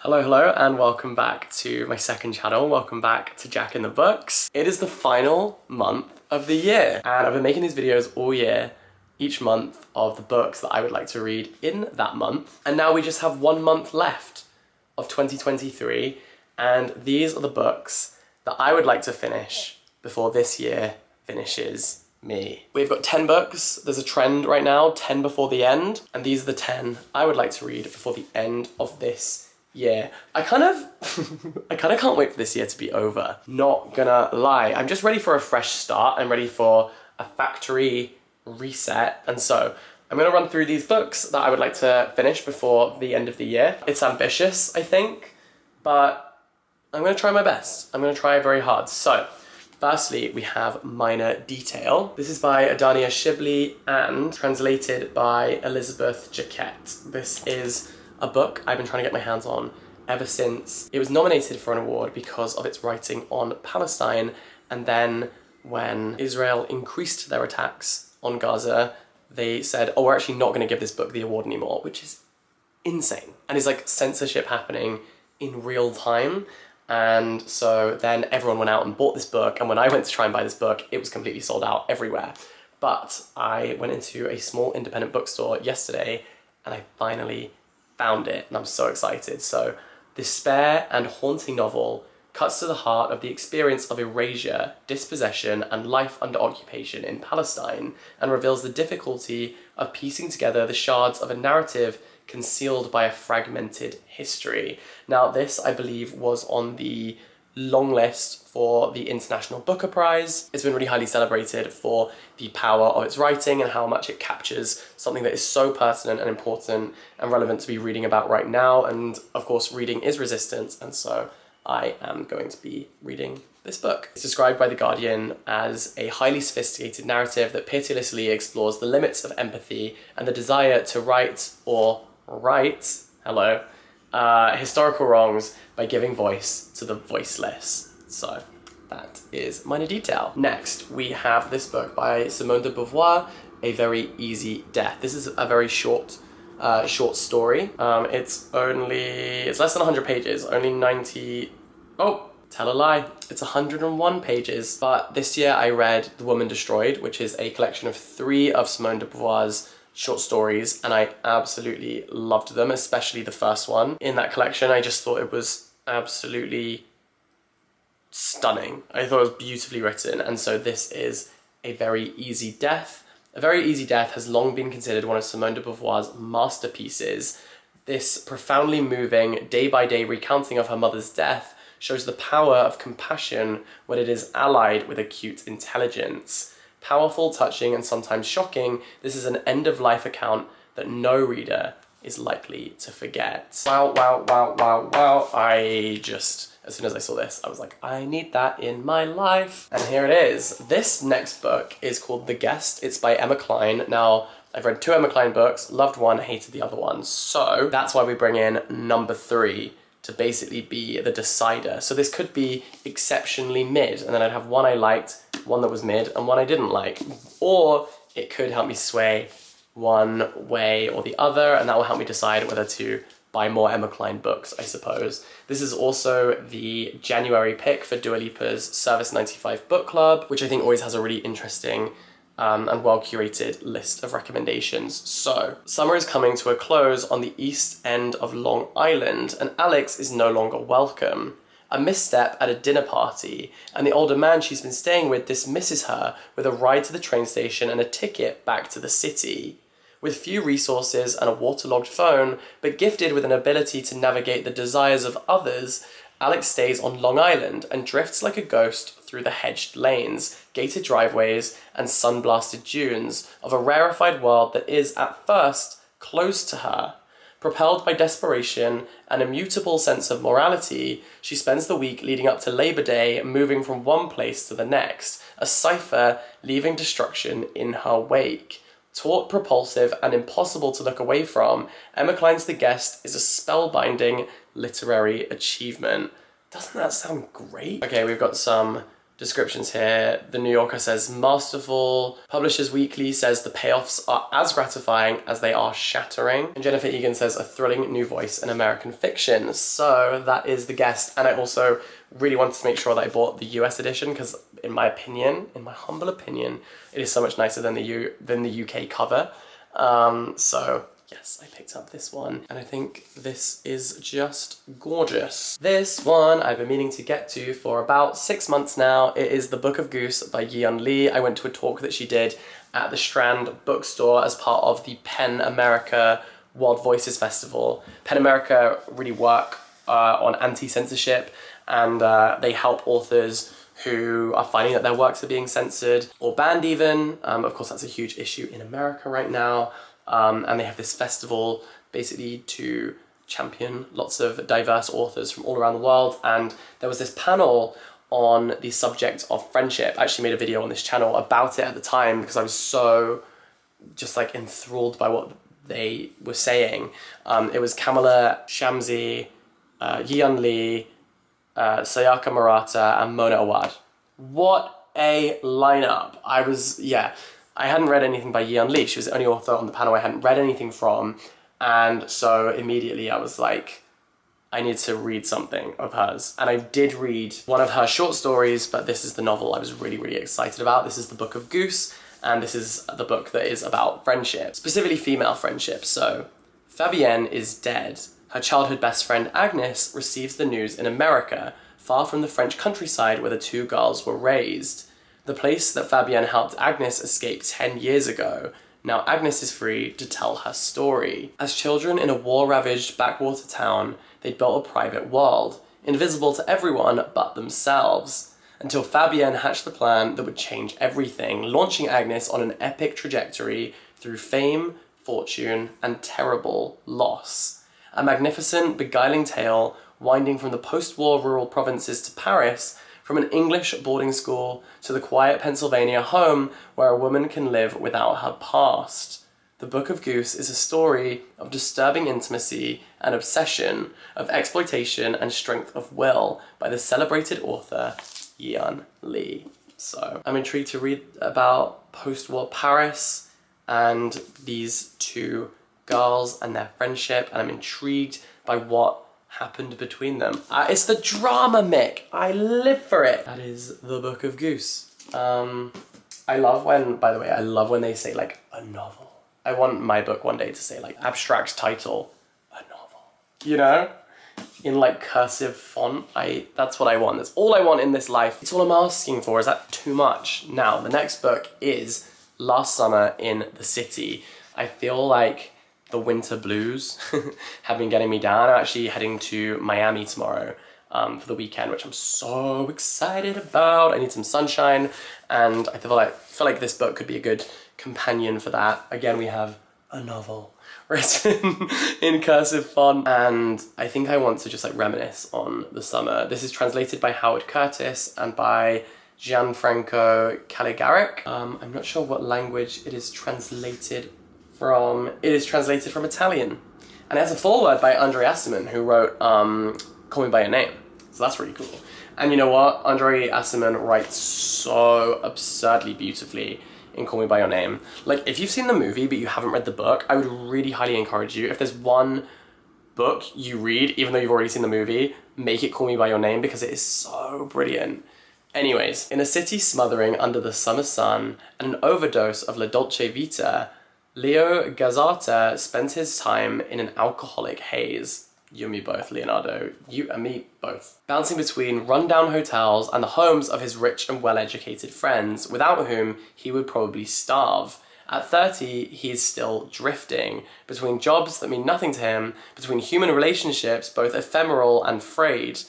Hello, hello, and welcome back to my second channel. Welcome back to Jack in the Books. It is the final month of the year, and I've been making these videos all year, each month of the books that I would like to read in that month. And now we just have 1 month left of 2023, and these are the books that I would like to finish before this year finishes me. We've got 10 books. There's a trend right now, 10 before the end, and these are the 10 I would like to read before the end of this year. I kind of can't wait for this year to be over. Not gonna lie. I'm just ready for a fresh start. I'm ready for a factory reset. And so I'm gonna run through these books that I would like to finish before the end of the year. It's ambitious, I think, but I'm gonna try my best. I'm gonna try very hard. So firstly, we have Minor Detail. This is by Adania Shibli and translated by Elizabeth Jaquette. This is a book I've been trying to get my hands on ever since it was nominated for an award because of its writing on Palestine, and then when Israel increased their attacks on Gaza, they said, oh, we're actually not going to give this book the award anymore, which is insane. And it's like censorship happening in real time. And so then everyone went out and bought this book, and when I went to try and buy this book, it was completely sold out everywhere. But I went into a small independent bookstore yesterday and I finally found it, and I'm so excited. So this spare and haunting novel cuts to the heart of the experience of erasure, dispossession, and life under occupation in Palestine, and reveals the difficulty of piecing together the shards of a narrative concealed by a fragmented history. Now this, I believe, was on the long list for the International Booker Prize. It's been really highly celebrated for the power of its writing and how much it captures something that is so pertinent and important and relevant to be reading about right now. And of course, reading is resistance, and so I am going to be reading this book. It's described by The Guardian as a highly sophisticated narrative that pitilessly explores the limits of empathy and the desire to right historical wrongs by giving voice to the voiceless. So that is Minor Detail. Next, we have this book by Simone de Beauvoir, A Very Easy Death. This is a very short story. It's less than 100 pages, only 90, oh, tell a lie, it's 101 pages. But this year I read The Woman Destroyed, which is a collection of 3 of Simone de Beauvoir's short stories, and I absolutely loved them, especially the first one. In that collection, I just thought it was absolutely stunning. I thought it was beautifully written, and so this is A Very Easy Death. A Very Easy Death has long been considered one of Simone de Beauvoir's masterpieces. This profoundly moving, day-by-day recounting of her mother's death shows the power of compassion when it is allied with acute intelligence. Powerful, touching, and sometimes shocking, this is an end-of-life account that no reader is likely to forget. Wow. As soon as I saw this, I was like, I need that in my life. And here it is. This next book is called The Guest. It's by Emma Cline. Now, I've read 2 Emma Cline books, loved one, hated the other one. So that's why we bring in number 3 to basically be the decider. So this could be exceptionally mid, and then I'd have one I liked, one that was mid, and one I didn't like. Or it could help me sway one way or the other, and that will help me decide whether to buy more Emma Cline books, I suppose. This is also the January pick for Dua Lipa's Service 95 Book Club, which I think always has a really interesting and well-curated list of recommendations. So, summer is coming to a close on the east end of Long Island, and Alex is no longer welcome. A misstep at a dinner party, and the older man she's been staying with dismisses her with a ride to the train station and a ticket back to the city. With few resources and a waterlogged phone, but gifted with an ability to navigate the desires of others, Alex stays on Long Island and drifts like a ghost through the hedged lanes, gated driveways, and sun-blasted dunes of a rarefied world that is, at first, closed to her. Propelled by desperation and a mutable sense of morality, she spends the week leading up to Labor Day moving from one place to the next, a cipher leaving destruction in her wake. Taut, propulsive, and impossible to look away from, Emma Cline's The Guest is a spellbinding literary achievement. Doesn't that sound great? Okay, we've got some descriptions here. The New Yorker says, masterful. Publishers Weekly says the payoffs are as gratifying as they are shattering. And Jennifer Egan says, a thrilling new voice in American fiction. So that is The Guest. And I also really wanted to make sure that I bought the US edition because in my opinion, in my humble opinion, it is so much nicer than the UK cover. So yes, I picked up this one and I think this is just gorgeous. This one I've been meaning to get to for about 6 months now. It is The Book of Goose by Yi-Yeon Lee. I went to a talk that she did at the Strand bookstore as part of the PEN America World Voices Festival. PEN America really work on anti-censorship and they help authors who are finding that their works are being censored or banned even. Of course, that's a huge issue in America right now. And they have this festival basically to champion lots of diverse authors from all around the world. And there was this panel on the subject of friendship. I actually made a video on this channel about it at the time because I was so just like enthralled by what they were saying. It was Kamala Shamsi, Yi-Yeon Lee, Sayaka Murata, and Mona Awad. What a lineup. I hadn't read anything by Yi-Yeon Lee. She was the only author on the panel I hadn't read anything from. And so immediately I was like, I need to read something of hers. And I did read one of her short stories, but this is the novel I was really, really excited about. This is The Book of Goose, and this is the book that is about friendship, specifically female friendship. So Fabienne is dead. Her childhood best friend Agnes receives the news in America, far from the French countryside where the two girls were raised. The place that Fabienne helped Agnes escape 10 years ago. Now Agnes is free to tell her story. As children in a war-ravaged backwater town, they'd built a private world, invisible to everyone but themselves, until Fabienne hatched the plan that would change everything, launching Agnes on an epic trajectory through fame, fortune, and terrible loss. A magnificent, beguiling tale winding from the post-war rural provinces to Paris, from an English boarding school to the quiet Pennsylvania home where a woman can live without her past. The Book of Goose is a story of disturbing intimacy and obsession, of exploitation and strength of will by the celebrated author Yi-Yeon Lee. So I'm intrigued to read about post-war Paris and these two girls and their friendship, and I'm intrigued by what happened between them. It's the drama, Mick. I live for it. That is The Book of Goose. I love when they say like a novel. I want my book one day to say like abstract title, a novel. You know? In like cursive font. That's what I want. That's all I want in this life. It's all I'm asking for. Is that too much? Now, the next book is Last Summer in the City. I feel like the winter blues have been getting me down. I'm actually heading to Miami tomorrow for the weekend, which I'm so excited about. I need some sunshine, and I feel like this book could be a good companion for that. Again, we have a novel written in cursive font, and I think I want to just like reminisce on the summer. This is translated by Howard Curtis and by Gianfranco Caligaric. I'm not sure what language it is translated from. It is translated from Italian. And it has a foreword by Andre Aciman, who wrote Call Me By Your Name. So that's really cool. And you know what? Andre Aciman writes so absurdly beautifully in Call Me By Your Name. Like, if you've seen the movie but you haven't read the book, I would really highly encourage you, if there's one book you read, even though you've already seen the movie, make it Call Me By Your Name, because it is so brilliant. Anyways, in a city smothering under the summer sun and an overdose of La Dolce Vita, Leo Gazzarta spends his time in an alcoholic haze. You and me both, Leonardo. You and me both. Bouncing between rundown hotels and the homes of his rich and well-educated friends, without whom he would probably starve. At 30, he's still drifting between jobs that mean nothing to him, between human relationships, both ephemeral and frayed.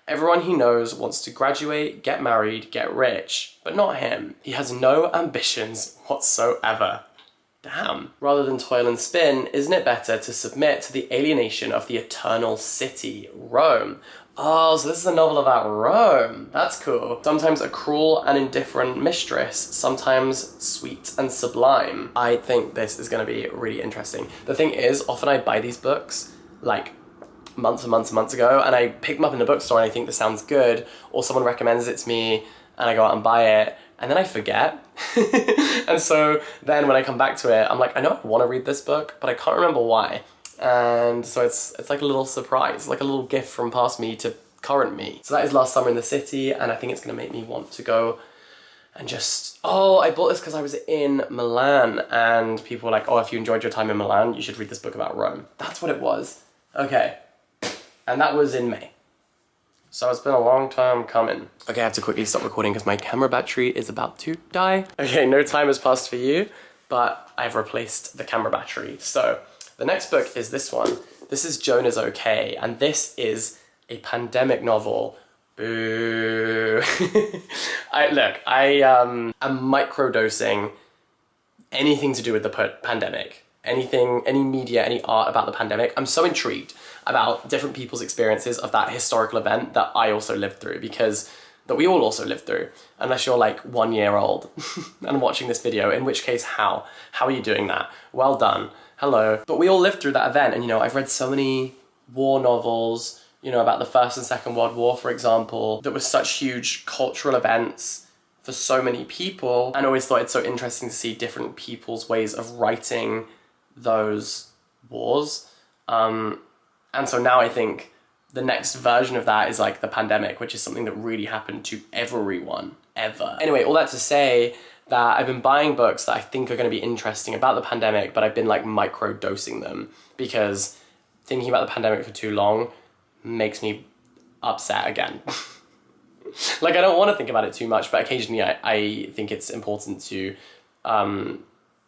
Everyone he knows wants to graduate, get married, get rich, but not him. He has no ambitions whatsoever. Damn. Rather than toil and spin, isn't it better to submit to the alienation of the eternal city, Rome? Oh, so this is a novel about Rome. That's cool. Sometimes a cruel and indifferent mistress, sometimes sweet and sublime. I think this is going to be really interesting. The thing is, often I buy these books, like, months and months and months ago, and I pick them up in the bookstore and I think this sounds good, or someone recommends it to me, and I go out and buy it, and then I forget. And so then when I come back to it, I'm like, I know I want to read this book, but I can't remember why. And so it's like a little surprise, like a little gift from past me to current me. So that is Last Summer in the City, and I think it's gonna make me want to go and just, oh, I bought this because I was in Milan, and people were like, oh, if you enjoyed your time in Milan, you should read this book about Rome. That's what it was. Okay, and that was in May. So it's been a long time coming. Okay, I have to quickly stop recording because my camera battery is about to die. Okay, no time has passed for you, but I've replaced the camera battery. So the next book is this one. This is Joan is Okay, and this is a pandemic novel. Boo. I am microdosing anything to do with the pandemic. Anything, any media, any art about the pandemic. I'm so intrigued about different people's experiences of that historical event that I also lived through, because that we all also lived through, unless you're like 1 year old and watching this video, in which case, how are you doing that? Well done, hello. But we all lived through that event, and you know, I've read so many war novels, you know, about the First and Second World War, for example, that were such huge cultural events for so many people, and I always thought it's so interesting to see different people's ways of writing those wars. And so now I think the next version of that is like the pandemic, which is something that really happened to everyone, ever. Anyway, all that to say that I've been buying books that I think are going to be interesting about the pandemic, but I've been like micro-dosing them, because thinking about the pandemic for too long makes me upset again. Like, I don't want to think about it too much, but occasionally I think it's important to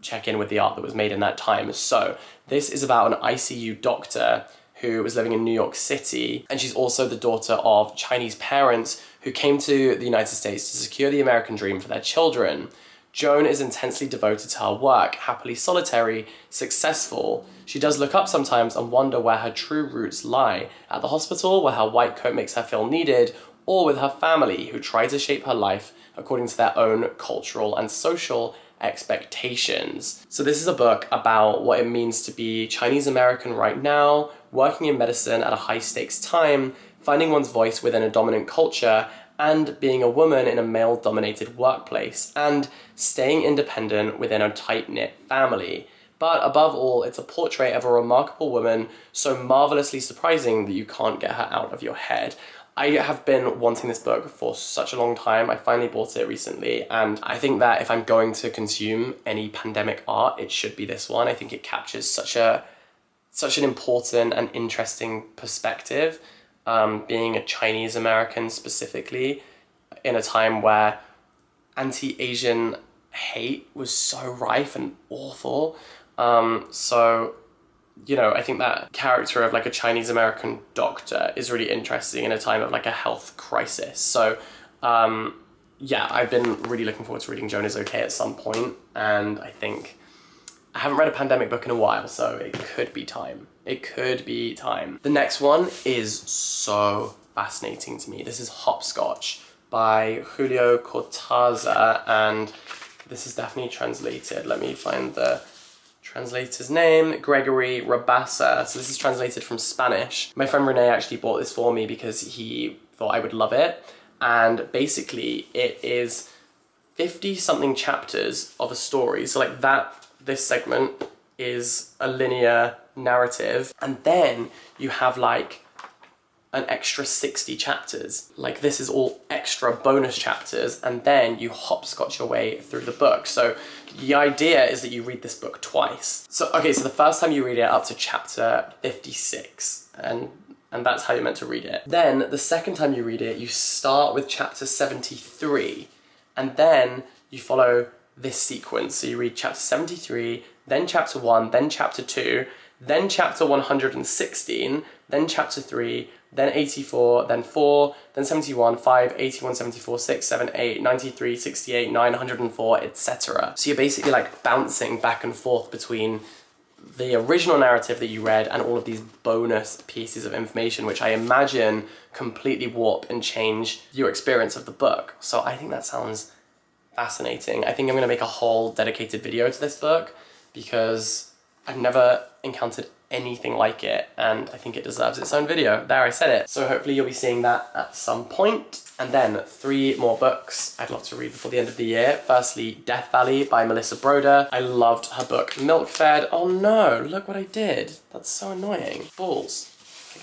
check in with the art that was made in that time. So this is about an ICU doctor who was living in New York City, and she's also the daughter of Chinese parents who came to the United States to secure the American dream for their children. Joan is intensely devoted to her work, happily solitary, successful. She does look up sometimes and wonder where her true roots lie, at the hospital where her white coat makes her feel needed, or with her family who try to shape her life according to their own cultural and social expectations. So this is a book about what it means to be Chinese American right now, working in medicine at a high stakes time, finding one's voice within a dominant culture, and being a woman in a male-dominated workplace, and staying independent within a tight-knit family. But above all, it's a portrait of a remarkable woman, so marvelously surprising that you can't get her out of your head. I have been wanting this book for such a long time. I finally bought it recently, and I think that if I'm going to consume any pandemic art, it should be this one. I think it captures such an important and interesting perspective, being a Chinese American specifically, in a time where anti-Asian hate was so rife and awful. So, you know, I think that character of like a Chinese American doctor is really interesting in a time of like a health crisis. So, yeah, I've been really looking forward to reading Joan is Okay at some point, and I think I haven't read a pandemic book in a while, so it could be time. It could be time. The next one is so fascinating to me. This is Hopscotch by Julio Cortázar, and this is definitely translated. Let me find the translator's name, Gregory Rabassa. So this is translated from Spanish. My friend Renee actually bought this for me because he thought I would love it. And basically it is 50 something chapters of a story. So like this segment is a linear narrative. And then you have like an extra 60 chapters. Like this is all extra bonus chapters, and then you hopscotch your way through the book. So the idea is that you read this book twice. So, okay, so the first time you read it up to chapter 56, and that's how you're meant to read it. Then the second time you read it, you start with chapter 73, and then you follow this sequence. So you read chapter 73, then chapter 1, then chapter 2, then chapter 116, then chapter 3, then 84, then 4, then 71, 5, 81, 74, 6, 7, 8, 93, 68, 9, 104, etc. So you're basically like bouncing back and forth between the original narrative that you read and all of these bonus pieces of information, which I imagine completely warp and change your experience of the book. So I think that sounds fascinating. I think I'm gonna make a whole dedicated video to this book because I've never encountered anything like it, and I think it deserves its own video. There, I said it. So hopefully you'll be seeing that at some point. And then 3 more books I'd love to read before the end of the year. Firstly, Death Valley by Melissa Broder. I loved her book Milk Fed. Oh no, look what I did. That's so annoying. Balls.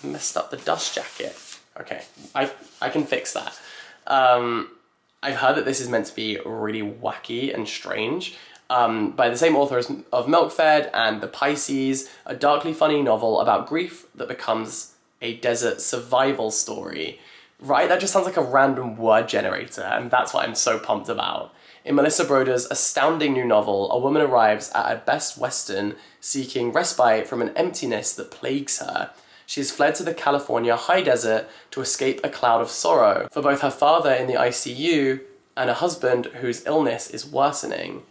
I messed up the dust jacket. Okay, I can fix that. I've heard that this is meant to be really wacky and strange. By the same author of Milk Fed and The Pisces, a darkly funny novel about grief that becomes a desert survival story. Right, that just sounds like a random word generator, and that's what I'm so pumped about. In Melissa Broder's astounding new novel, a woman arrives at a Best Western seeking respite from an emptiness that plagues her. She has fled to the California high desert to escape a cloud of sorrow for both her father in the ICU and a husband whose illness is worsening.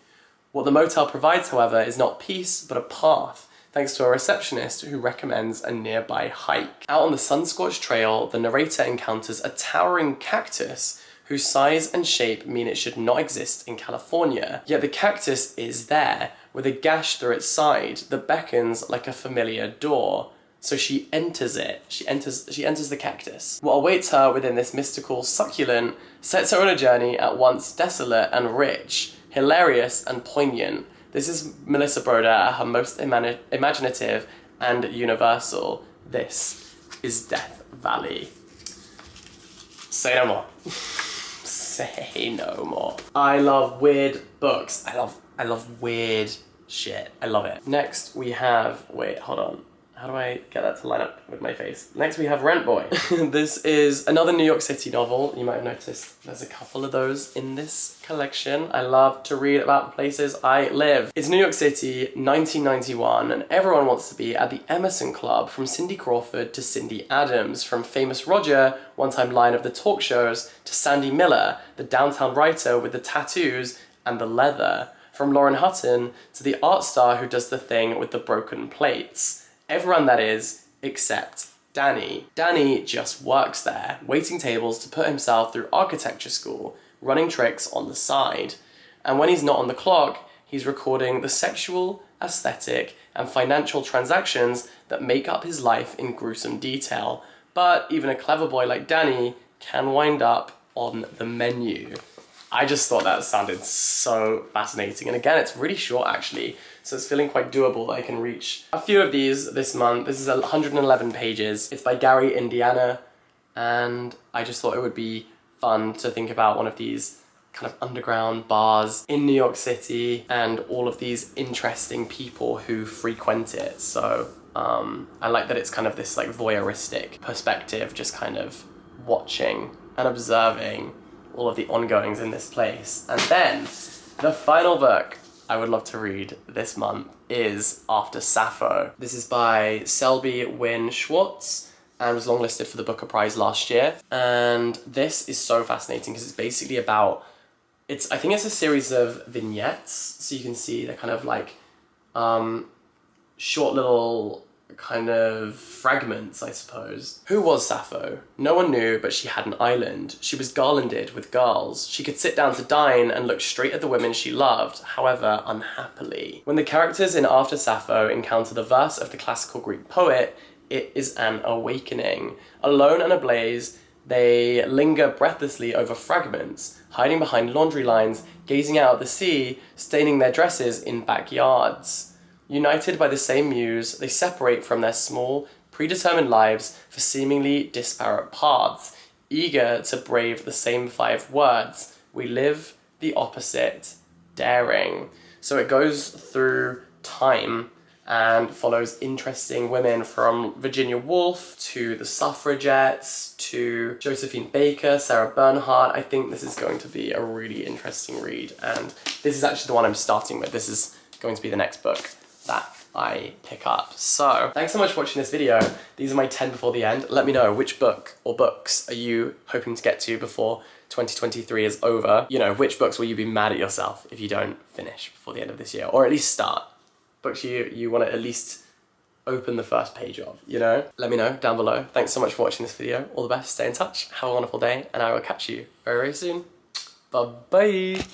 What the motel provides, however, is not peace, but a path, thanks to a receptionist who recommends a nearby hike. Out on the sun-scorched trail, the narrator encounters a towering cactus whose size and shape mean it should not exist in California. Yet the cactus is there, with a gash through its side that beckons like a familiar door. So she enters it. She enters the cactus. What awaits her within this mystical succulent sets her on a journey at once desolate and rich, hilarious and poignant. This is Melissa Broder at her most imaginative and universal. This is Death Valley. Say no more. Say no more. I love weird books. I love weird shit. I love it. Next we have, wait, hold on. How do I get that to line up with my face? Next we have Rent Boy. This is another New York City novel. You might have noticed there's a couple of those in this collection. I love to read about the places I live. It's New York City, 1991, and everyone wants to be at the Emerson Club, from Cindy Crawford to Cindy Adams, from famous Roger, one-time Lion of the talk shows, to Sandy Miller, the downtown writer with the tattoos and the leather, from Lauren Hutton to the art star who does the thing with the broken plates. Everyone, that is, except Danny. Danny just works there, waiting tables to put himself through architecture school, running tricks on the side. And when he's not on the clock, he's recording the sexual, aesthetic, and financial transactions that make up his life in gruesome detail. But even a clever boy like Danny can wind up on the menu. I just thought that sounded so fascinating. And again, it's really short actually, so it's feeling quite doable that I can reach a few of these this month. This is 111 pages. It's by Gary Indiana, and I just thought it would be fun to think about one of these kind of underground bars in New York City and all of these interesting people who frequent it. So I like that it's kind of this like voyeuristic perspective, just kind of watching and observing all of the ongoings in this place. And then the final book I would love to read this month is After Sappho. This is by Selby Wynne Schwartz and was longlisted for the Booker Prize last year. And this is so fascinating because it's basically about, I think it's a series of vignettes, so you can see they're kind of like short little kind of fragments, I suppose. Who was Sappho? No one knew, but she had an island. She was garlanded with girls. She could sit down to dine and look straight at the women she loved, however unhappily. When the characters in After Sappho encounter the verse of the classical Greek poet, it is an awakening. Alone and ablaze, they linger breathlessly over fragments, hiding behind laundry lines, gazing out at the sea, staining their dresses in backyards. United by the same muse, they separate from their small, predetermined lives for seemingly disparate paths, eager to brave the same 5 words. We live the opposite, daring. So it goes through time and follows interesting women from Virginia Woolf to the suffragettes to Josephine Baker, Sarah Bernhardt. I think this is going to be a really interesting read, and this is actually the one I'm starting with. This is going to be the next book that I pick up. So thanks so much for watching this video. These are my 10 before the end. Let me know which book or books are you hoping to get to before 2023 is over. You know, which books will you be mad at yourself if you don't finish before the end of this year, or at least start. Books you want to at least open the first page of, you know? Let me know down below. Thanks so much for watching this video. All the best, stay in touch, have a wonderful day, and I will catch you very, very soon. Bye-bye.